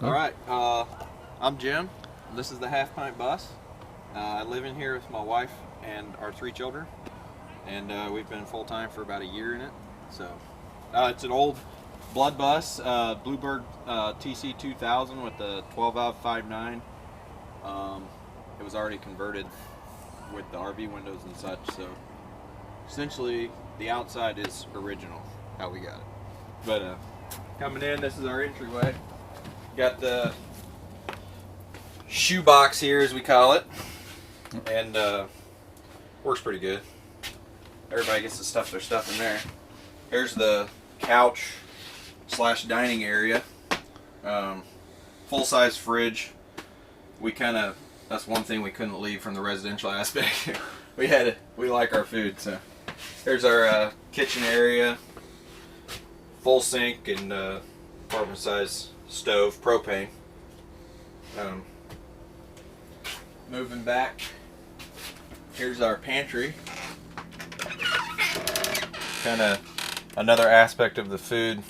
All right, I'm Jim. This is the Half Pint bus. I live in here with my wife and our 3 children, and we've been full time for about a year in it. So it's an old blood bus, Bluebird TC 2000 with the 12-valve 5.9. It was already converted with the RV windows and such, so essentially the outside is original how we got it. But coming in, this is our entryway. Got the shoe box here, as we call it, and works pretty good. Everybody gets to stuff their stuff in there. Here's the couch / dining area. Full-size fridge. That's one thing we couldn't leave from the residential aspect. We like our food, so here's our kitchen area. Full sink and apartment size stove, propane. Moving back, here's our pantry. Kind of another aspect of the food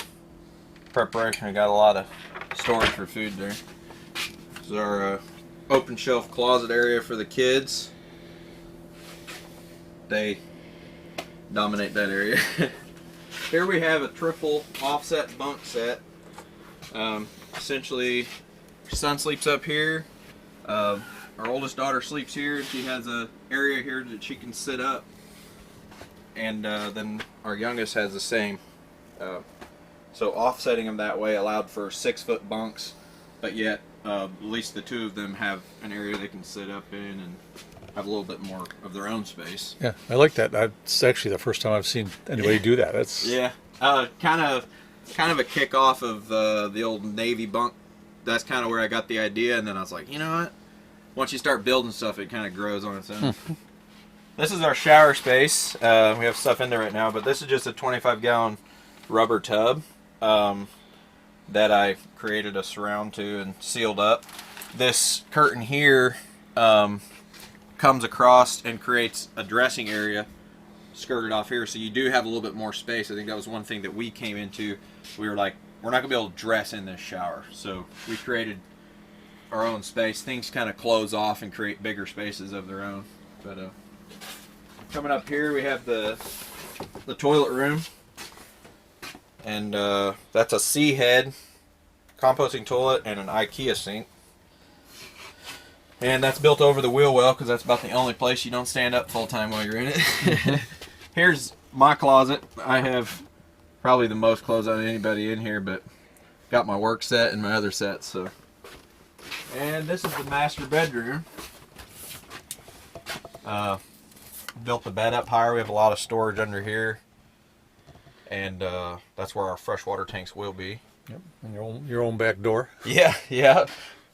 preparation. We got a lot of storage for food there. This is our open shelf closet area for the kids. They dominate that area. Here we have a triple offset bunk set. Essentially, your son sleeps up here. Our oldest daughter sleeps here. She has an area here that she can sit up. And then our youngest has the same. So offsetting them that way allowed for 6-foot bunks, but yet at least the 2 of them have an area they can sit up in and have a little bit more of their own space. Yeah, I like that. That's actually the first time I've seen anybody do that. That's yeah, kind of a kickoff of the old Navy bunk. That's kind of where I got the idea, and then I was like, you know what? Once you start building stuff, it kind of grows on its own. This is our shower space. We have stuff in there right now, but this is just a 25-gallon rubber tub that I created a surround to and sealed up. This curtain here comes across and creates a dressing area skirted off here, so you do have a little bit more space. I think that was one thing that we came into. We were like, we're not gonna be able to dress in this shower, so we created our own space. Things kind of close off and create bigger spaces of their own. But coming up here, we have the toilet room, and that's a C-head composting toilet and an IKEA sink. And that's built over the wheel well because that's about the only place you don't stand up full time while you're in it. Here's my closet. I have probably the most clothes on anybody in here, but got my work set and my other sets. So, and this is the master bedroom. Built the bed up higher. We have a lot of storage under here, and that's where our freshwater tanks will be. Yep, and your own back door. Yeah.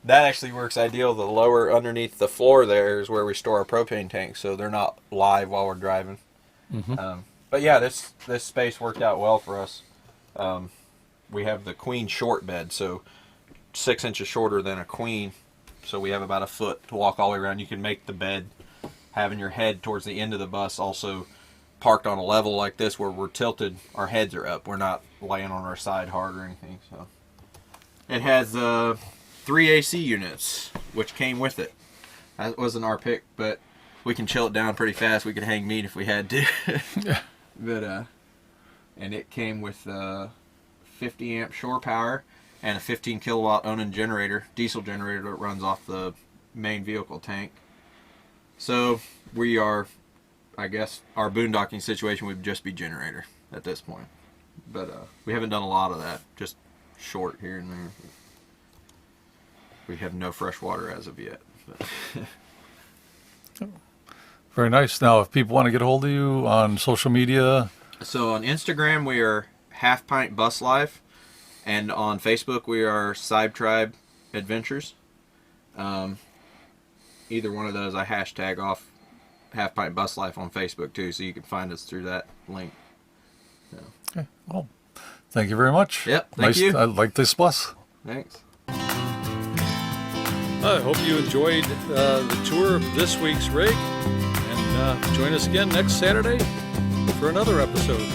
That actually works ideal. The lower underneath the floor there is where we store our propane tanks, so they're not live while we're driving. Mm-hmm. But yeah, this space worked out well for us. We have the queen short bed, so 6 inches shorter than a queen, so we have about a foot to walk all the way around. You can make the bed having your head towards the end of the bus, also parked on a level like this where we're tilted, our heads are up. We're not laying on our side hard or anything. So it has 3 AC units, which came with it. That wasn't our pick, but we can chill it down pretty fast. We could hang meat if we had to. But and it came with 50 amp shore power and a 15 kilowatt Onan generator, diesel generator that runs off the main vehicle tank. So we are, I guess, our boondocking situation would just be generator at this point. But we haven't done a lot of that, just short here and there. We have no fresh water as of yet. Very nice. Now, if people want to get a hold of you on social media. So on Instagram, we are Half Pint Bus Life. And on Facebook, we are Cybe Tribe Adventures. Either one of those, I hashtag off Half Pint Bus Life on Facebook too, so you can find us through that link. So. Okay. Well, thank you very much. Yep. Thank you. I like this bus. Thanks. I hope you enjoyed the tour of this week's rig, and join us again next Saturday for another episode.